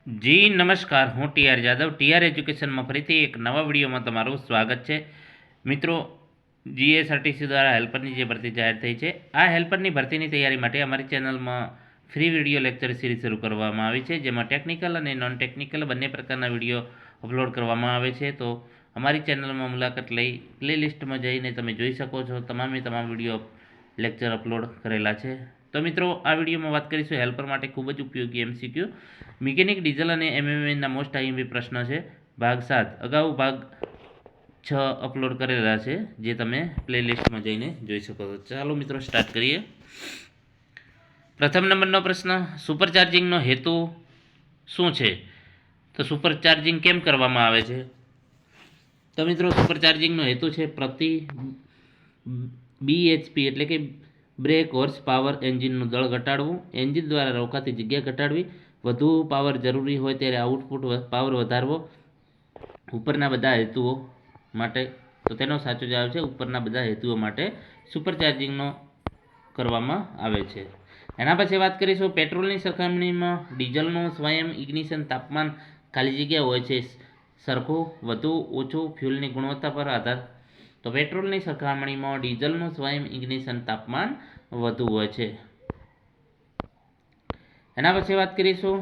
જી નમસ્કાર, હું TR Jadav TR એજ્યુકેશનમાં ફરીથી એક નવા વિડીયોમાં તમારું સ્વાગત છે. મિત્રો, જીએસઆરટીસી દ્વારા હેલ્પરની જે ભરતી જાહેર થઈ છે, આ હેલ્પરની ભરતીની તૈયારી માટે અમારી ચેનલમાં ફ્રી વિડીયો લેક્ચર સિરીઝ શરૂ કરવામાં આવી છે, જેમાં ટેકનિકલ અને નોન ટેકનિકલ બંને પ્રકારના વિડીયો અપલોડ કરવામાં આવે છે. તો અમારી ચેનલમાં મુલાકાત લઈ પ્લેલિસ્ટમાં જઈને તમે જોઈ શકો છો, તમામ વિડીયો લેક્ચર અપલોડ કરેલા છે. તો મિત્રો, આ વિડીયોમાં વાત કરીશું હેલ્પર માટે ખૂબ જ ઉપયોગી એમસીક્યુ મિકેનિક, ડીઝલ અને એમએમએના મોસ્ટ આઈએમપી પ્રશ્ન છે. ભાગ 7 અગાઉ ભાગ 6 અપલોડ કરેલા છે, જે તમે પ્લેલિસ્ટમાં જઈને જોઈ શકો છો. ચાલો મિત્રો, સ્ટાર્ટ કરીએ. પ્રથમ નંબરનો પ્રશ્ન, સુપરચાર્જિંગનો હેતુ શું છે? તો સુપરચાર્જિંગ કેમ કરવામાં આવે છે? તો મિત્રો, સુપરચાર્જિંગનો હેતુ છે પ્રતિ બીએચપી એટલે કે બ્રેક હોર્સ પાવર એન્જિનનું દળ ઘટાડવું, એન્જિન દ્વારા રોકાતી જગ્યા ઘટાડવી, વધુ પાવર જરૂરી હોય ત્યારે આઉટપુટ પાવર વધારવો, ઉપરના બધા હેતુઓ માટે. તો તેનો સાચો જવાબ છે ઉપરના બધા હેતુઓ માટે સુપરચાર્જિંગનો કરવામાં આવે છે. એના પછી વાત કરીશું, પેટ્રોલની સરખામણીમાં ડીઝલનું સ્વયં ઇગ્નિશન તાપમાન ખાલી જગ્યા હોય છે સરખું, વધુ, ઓછું, ફ્યુલની ગુણવત્તા પર આધાર. તો પેટ્રોલની સરખામણીમાં ડીઝલનું સ્વયં ઇગ્નિશન તાપમાન વધુ હોય છે. એના પછી વાત કરીશું,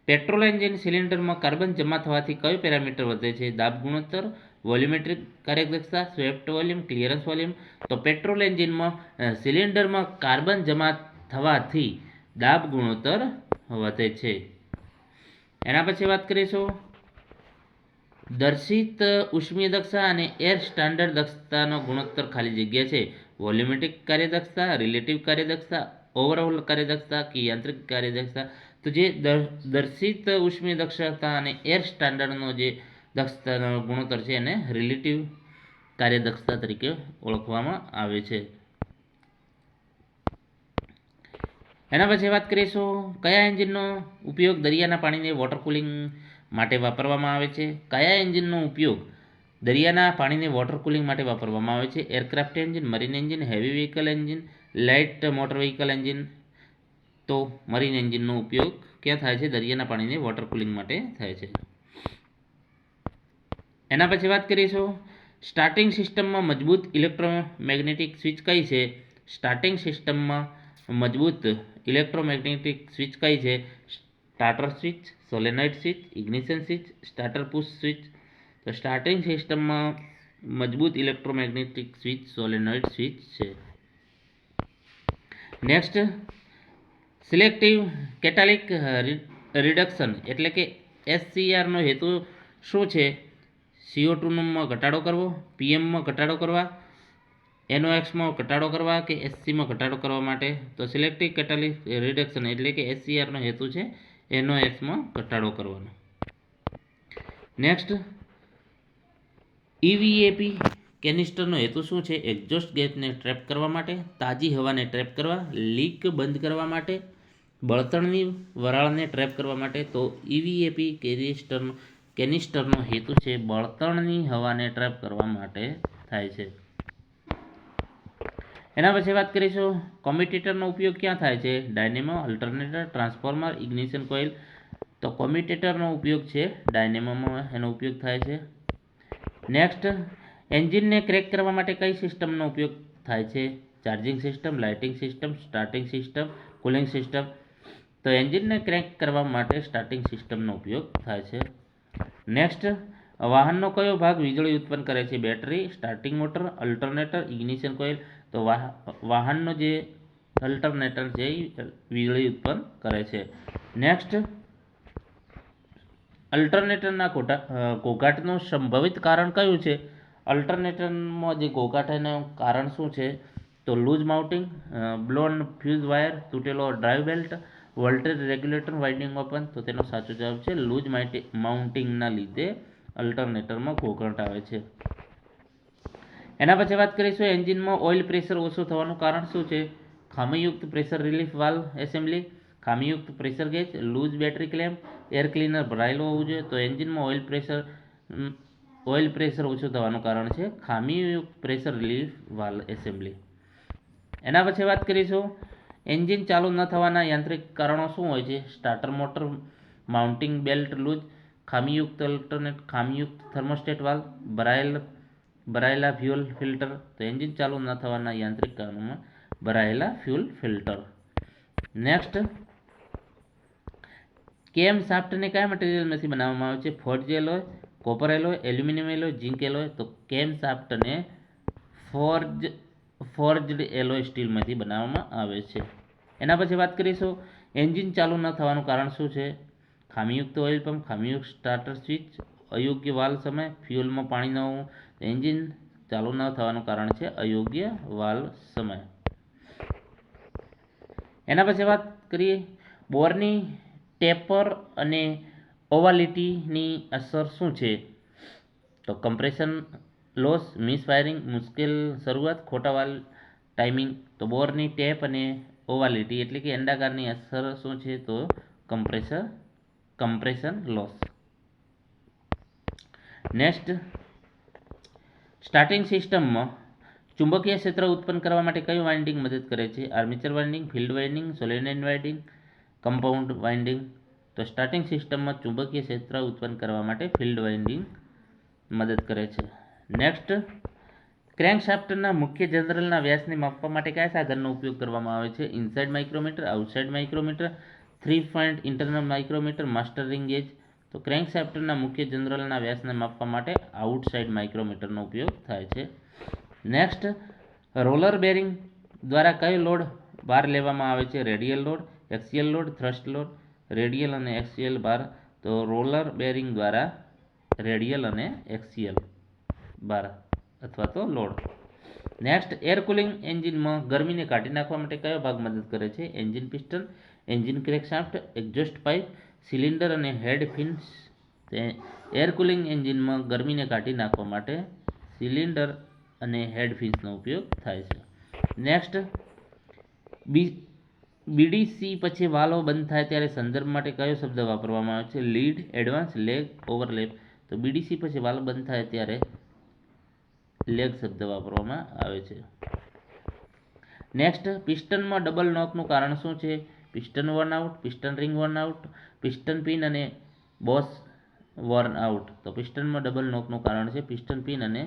પેટ્રોલ એન્જિન સિલિન્ડરમાં કાર્બન જમા થવાથી કયો પેરામીટર વધે છે? દાબ ગુણોત્તર, વોલ્યુમેટ્રિક કાર્યદક્ષતા, સ્વેપ્ટ વોલ્યુમ, ક્લિયરન્સ વોલ્યુમ. તો પેટ્રોલ એન્જિનમાં સિલિન્ડરમાં કાર્બન જમા થવાથી દાબ ગુણોત્તર વધે છે. એના પછી વાત કરીશું, દર્શિત ઉષ્મીય દક્ષતા અને એર સ્ટાન્ડર્ડ દક્ષતાનો ગુણોત્તર ખાલી જગ્યા છે વોલ્યુમેટ્રિક કાર્યદક્ષતા, રિલેટિવ કાર્યદક્ષતા, ઓવરઓલ કાર્યદક્ષતા કે યાંત્રિક કાર્યદક્ષતા. તો જે દર્શિત ઉષ્મીય દક્ષતા અને એર સ્ટાન્ડર્ડનો જે દક્ષતાનો ગુણોત્તર છે એને રિલેટિવ કાર્યદક્ષતા તરીકે ઓળખવામાં આવે છે. એના પછી વાત કરીશું, કયા એન્જિનનો ઉપયોગ દરિયાના પાણીને વોટર કુલિંગ માટે વાપરવામાં આવે છે? કયા એન્જિનનો ઉપયોગ દરિયાના પાણીને વોટર કુલિંગ માટે વાપરવામાં આવે છે? Aircraft engine, marine engine, heavy vehicle engine, light motor vehicle engine. તો મરીન એન્જિનનો ઉપયોગ ક્યાં થાય છે? દરિયાના પાણીને વોટર કુલિંગ માટે થાય છે. એના પછી વાત કરીશું, સ્ટાર્ટિંગ સિસ્ટમમાં મજબૂત ઇલેક્ટ્રોમેગ્નેટિક સ્વિચ કઈ છે? સ્ટાર્ટિંગ સિસ્ટમમાં મજબૂત ઇલેક્ટ્રોમેગ્નેટિક સ્વિચ કઈ છે? Starter switch, solenoid switch, ignition switch, starter push switch. તો સ્ટાર્ટિંગ સિસ્ટમમાં મજબૂત ઇલેક્ટ્રોમેગ્નેટિક સ્વિચ સોલેનોઇડ સ્વિચ છે. નેક્સ્ટ, સિલેક્ટિવ કેટાલિક રિડક્શન એટલે કે એસસીઆરનો હેતુ શું છે? CO2માં ઘટાડો કરવો, પીએમમાં ઘટાડો કરવા, NOxમાં ઘટાડો કરવા કે SCમાં ઘટાડો કરવા માટે. તો સિલેક્ટિવ કેટાલિક રિડક્શન એટલે કે એસસીઆરનો હેતુ છે NOxમાં ઘટાડો કરવાનો. નેક્સ્ટ, EVAP કેનિસ્ટરનો હેતુ શું છે? એક્ઝોસ્ટ ગેસને ટ્રેપ કરવા માટે, તાજી હવાને ટ્રેપ કરવા, લીક બંધ કરવા માટે, બળતણની વરાળને ટ્રેપ કરવા માટે. તો EVAP કેનિસ્ટરનો હેતુ છે બળતણની હવાને ટ્રેપ કરવા માટે થાય છે. એના પછી વાત કરીશું, કોમ્યુટેટરનો ઉપયોગ ક્યાં થાય છે? Dynamo, alternator, transformer, ignition coil. તો કોમ્યુટેટરનો ઉપયોગ છે ડાયનેમોમાં એનો ઉપયોગ થાય છે. નેક્સ્ટ, એન્જિનને ક્રેક કરવા માટે કઈ સિસ્ટમનો ઉપયોગ થાય છે? Charging system, lighting system, starting system, cooling system. તો એન્જિનને ક્રેક કરવા માટે સ્ટાર્ટિંગ સિસ્ટમનો ઉપયોગ થાય છે. નેક્સ્ટ, વાહનનો કયો ભાગ વીજળી ઉત્પન્ન કરે છે? Battery, starting motor, alternator, ignition coil. તો વાહનનો જે અલ્ટરનેટર છે એ વીજળી ઉત્પન્ન કરે છે. નેક્સ્ટ, અલ્ટરનેટરના ઘોઘાટનું સંભવિત કારણ કયું છે? અલ્ટરનેટરમાં જે ઘોઘાટ એનું કારણ શું છે? તો loose mounting, blown fuse wire, તૂટેલો drive belt, voltage regulator winding open. તો તેનો સાચો જવાબ છે લૂઝ માઉન્ટિંગના લીધે અલ્ટરનેટરમાં ઘોઘાટ આવે છે. એના પછી વાત કરીશું, એન્જિનમાં ઓઇલ પ્રેશર ઓછું થવાનું કારણ શું છે? ખામીયુક્ત પ્રેશર રિલીફ વાલ્વ એસેમ્બલી, ખામીયુક્ત pressure gauge, loose battery clamp, air cleaner ભરાયેલું હોવું જોઈએ. તો એન્જિનમાં ઓઇલ પ્રેશર ઓછું થવાનું કારણ છે ખામીયુક્ત પ્રેશર રિલીફ વાલ્વ એસેમ્બલી. એના પછી વાત કરીશું, એન્જિન ચાલુ ન થવાના યાંત્રિક કારણો શું હોય છે? Starter motor mounting belt loose, ખામીયુક્ત અલ્ટરનેટ, ખામીયુક્ત થર્મોસ્ટેટ વાલ્વ, ભરાયેલા ફ્યુઅલ ફિલ્ટર. તો એન્જિન ચાલુ ન થવાના યાંત્રિક કારણોમાં ભરાયેલા ફ્યુઅલ ફિલ્ટર. નેક્સ્ટ, કેમ શાફ્ટને કયા મટીરિયલમાંથી બનાવવામાં આવે છે? Forge alloy, copper alloy, aluminium alloy, zinc alloy. તો કેમ શાફ્ટને ફોર્જડ એલોય સ્ટીલમાંથી બનાવવામાં આવે છે. એના પછી વાત કરીશું એન્જિન ચાલુ ન થવાનું કારણ શું છે? ખામીયુક્ત ઓઇલ પંપ, ખામીયુક્ત સ્ટાર્ટર સ્વિચ, અયોગ્ય વાલ્વ સમય, ફ્યુઅલમાં પાણી ન હોવું. એન્જિન ચાલુ ન થવાનું કારણ છે અયોગ્ય વાલ્વ સમય. એના પછી વાત કરીએ બોરની ટેપર અને ઓવાલિટીની અસર શું છે? તો કમ્પ્રેશન લોસ, મિસ ફાયરિંગ, મુશ્કેલ શરૂઆત, ખોટા વાલ્વ ટાઈમિંગ. તો બોરની ટેપ અને ઓવાલિટી એટલે કે અંડાકારની અસર શું છે? તો કમ્પ્રેશન લોસ. નેક્સ્ટ, સ્ટાર્ટિંગ સિસ્ટમમાં ચુંબકીય ક્ષેત્ર ઉત્પન્ન કરવા માટે કયું વાઇન્ડિંગ મદદ કરે છે? Armature winding, field winding, solenoid winding, compound winding. તો સ્ટાર્ટિંગ સિસ્ટમમાં ચુંબકીય ક્ષેત્ર ઉત્પન્ન કરવા માટે ફિલ્ડ વાઇન્ડિંગ મદદ કરે છે. નેક્સ્ટ, ક્રેન્કશાફ્ટના મુખ્ય જનરલના વ્યાસને માપવા માટે કયા સાધનનો ઉપયોગ કરવામાં આવે છે? Inside micrometer, outside micrometer, 3 point internal micrometer, master ring gauge. તો ક્રેન્કશાફ્ટના મુખ્ય જનરલના વ્યાસને માપવા માટે આઉટસાઇડ માઇક્રોમીટરનો ઉપયોગ થાય છે. નેક્સ્ટ, રોલર બેરિંગ દ્વારા કયો લોડ ભાર લેવામાં આવે છે? Radial load, axial load, thrust load, radial અને એક્સિયલ ભાર. તો રોલર બેરિંગ દ્વારા રેડિયલ અને એક્સિયલ ભાર અથવા તો લોડ. નેક્સ્ટ, એર કુલિંગ એન્જિનમાં ગરમીને કાઢી નાખવા માટે કયો ભાગ મદદ કરે છે? Engine piston, engine crankshaft, exhaust pipe, cylinder અને હેડ ફિન્સ. એર કુલિંગ એન્જિનમાં ગરમીને કાઢી નાખવા માટે સિલિન્ડર અને હેડ ફિન્સનો ઉપયોગ થાય છે. નેક્સ્ટ, બીડીસી પછી વાલ્વ બંધ થાય ત્યારે સંદર્ભ માટે કયો શબ્દ વાપરવામાં આવે છે? Lead, advance, lag, overlap. તો બીડીસી પછી વાલ્વ બંધ થાય ત્યારે લેગ શબ્દ વાપરવામાં આવે છે. નેક્સ્ટ, પિસ્ટનમાં ડબલ નોકનું કારણ શું છે? Piston worn out, piston ring worn out, piston pin અને બોસ વર્ન આઉટ. તો પિસ્ટનમાં ડબલ નોકનું કારણ છે પિસ્ટન પિન અને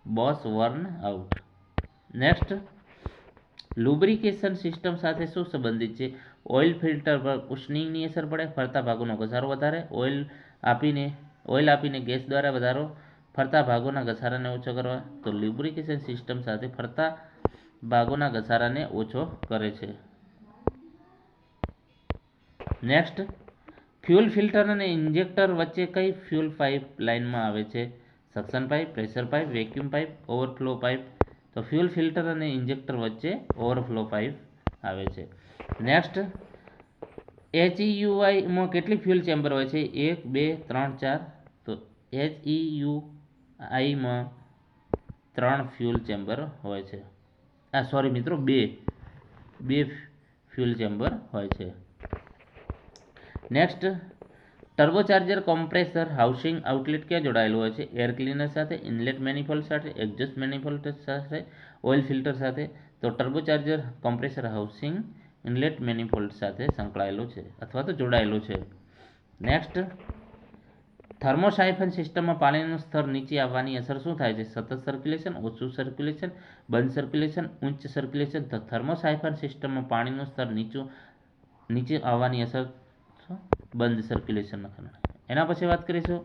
boss worn out. Next, lubrication system સાથે શું સંબંધિત છે? ઓઇલ ફિલ્ટર પર ઉષ્ણીની અસર પડે, ફરતા ભાગોનો ઘસારો વધારે, ઓઇલ આપીને ગેસ દ્વારા વધારો, ફરતા ભાગોના ઘસારાને ઓછો કરવા. તો લ્યુબ્રિકેશન સિસ્ટમ સાથે ફરતા ભાગોના ઘસારાને ઓછો કરે છે. નેક્સ્ટ, ફ્યુઅલ ફિલ્ટર અને ઇન્જેક્ટર વચ્ચે કઈ ફ્યુઅલ પાઇપ લાઇનમાં આવે છે? Suction pipe, pressure pipe, vacuum pipe, overflow pipe. તો ફ્યુઅલ ફિલ્ટર અને ઇન્જેક્ટર વચ્ચે ઓવરફ્લો પાઇપ આવે છે. નેક્સ્ટ, HEUIમાં કેટલી ફ્યુઅલ ચેમ્બર હોય છે? 1, 2, 3, 4. તો HEUIમાં 3 ફ્યુઅલ ચેમ્બર હોય છે. સોરી મિત્રો, 2 ફ્યુઅલ ચેમ્બર હોય છે. નેક્સ્ટ, ટર્બોચાર્જર કોમ્પ્રેસર હાઉસિંગ આઉટલેટ ક્યાં જોડાયેલું હોય છે? એર ક્લીનર સાથે, ઇનલેટ મેનિફોલ્ડ સાથે, એક્ઝોસ્ટ મેનિફોલ્ડ સાથે, ઓઇલ ફિલ્ટર સાથે. તો ટર્બોચાર્જર કોમ્પ્રેસર હાઉસિંગ ઇનલેટ મેનિફોલ્ડ સાથે સંકળાયેલું છે અથવા તો જોડાયેલું છે. નેક્સ્ટ, થર્મોસાઇફન સિસ્ટમમાં પાણીનું સ્તર નીચે આવવાની અસર શું થાય છે? સતત સર્ક્યુલેશન, ઓછું સર્ક્યુલેશન, બંધ સર્ક્યુલેશન, ઉચ્ચ સર્ક્યુલેશન. તો થર્મોસાઇફન સિસ્ટમમાં પાણીનું સ્તર નીચે આવવાની અસર બંધ સર્ક્યુલેશનના કારણે. એના પછી વાત કરીશું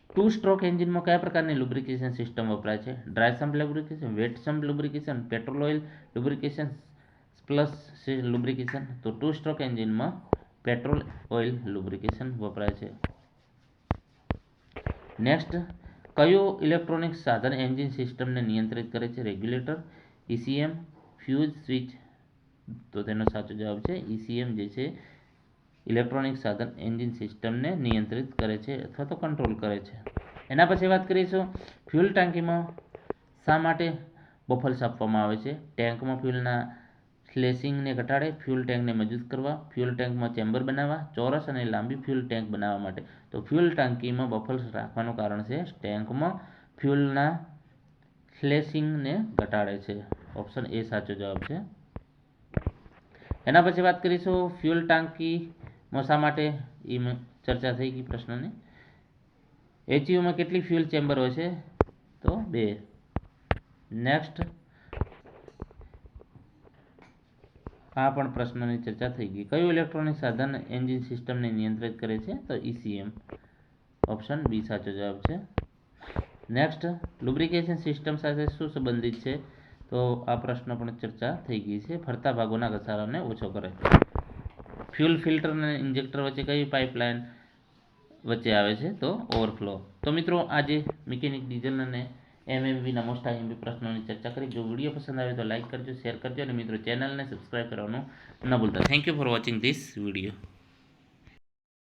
2 સ્ટ્રોક એન્જિનમાં કયા પ્રકારની લુબ્રિકેશન સિસ્ટમ વપરાય છે? Dry sump lubrication, wet sump lubrication, petrol oil lubrication, plus lubrication. તો 2 સ્ટ્રોક એન્જિનમાં પેટ્રોલ ઓઇલ લુબ્રિકેશન વપરાય છે. નેક્સ્ટ, કયું ઇલેક્ટ્રોનિક સાધન એન્જિન સિસ્ટમને નિયંત્રિત કરે છે? Regulator, ECM, fuse, switch. તો તેનો સાચો જવાબ છે ECM જે છે ઇલેક્ટ્રોનિક સાધન એન્જિન સિસ્ટમને નિયંત્રિત કરે છે અથવા તો કંટ્રોલ કરે છે. એના પછી વાત કરીશું ફ્યુઅલ ટાંકીમાં શા માટે બફલ્સ આપવામાં આવે છે? ટેન્કમાં ફ્યુઅલના સ્લેશિંગને ઘટાડે, ફ્યુઅલ ટેન્કને મજબૂત કરવા, ફ્યુઅલ ટેન્કમાં ચેમ્બર બનાવવા, ચોરસ અને લાંબી ફ્યુઅલ ટેન્ક બનાવવા માટે. તો ફ્યુઅલ ટાંકીમાં બફલ્સ રાખવાનું કારણ છે ટેન્કમાં ફ્યુઅલના સ્લેશિંગને ઘટાડે છે. ઓપ્શન એ સાચો જવાબ છે. એના પછી વાત કરીશું ફ્યુઅલ ટાંકી શા માટે એ ચર્ચા થઈ ગઈ પ્રશ્નની. એચયુમાં કેટલી ફ્યુઅલ ચેમ્બર હોય છે? તો 2. નેક્સ્ટ, આ પણ પ્રશ્નની ચર્ચા થઈ ગઈ. કયું ઇલેક્ટ્રોનિક સાધન એન્જિન સિસ્ટમને નિયંત્રિત કરે છે? તો ECM. ઓપ્શન બી સાચો જવાબ છે. નેક્સ્ટ, લુબ્રિકેશન સિસ્ટમ સાથે શું સંબંધિત છે? તો આ પ્રશ્ન પણ ચર્ચા થઈ ગઈ છે. ફરતા ભાગોના ઘસારાને ઓછો કરે. ફ્યુલ ફિલ્ટર અને ઇન્જેક્ટર વચ્ચે કઈ પાઇપલાઇન વચ્ચે આવે છે? તો ઓવરફ્લો. તો મિત્રો આજે મિકેનિક ડીઝલ અને MMBના મોસ્ટ IMP પ્રશ્નોની ચર્ચા કરી. જો વિડીયો પસંદ આવે તો લાઇક કરજો, શેર કરજો અને મિત્રો ચેનલને સબસ્ક્રાઈબ કરવાનું ન ભૂલતા. Thank you for watching this video.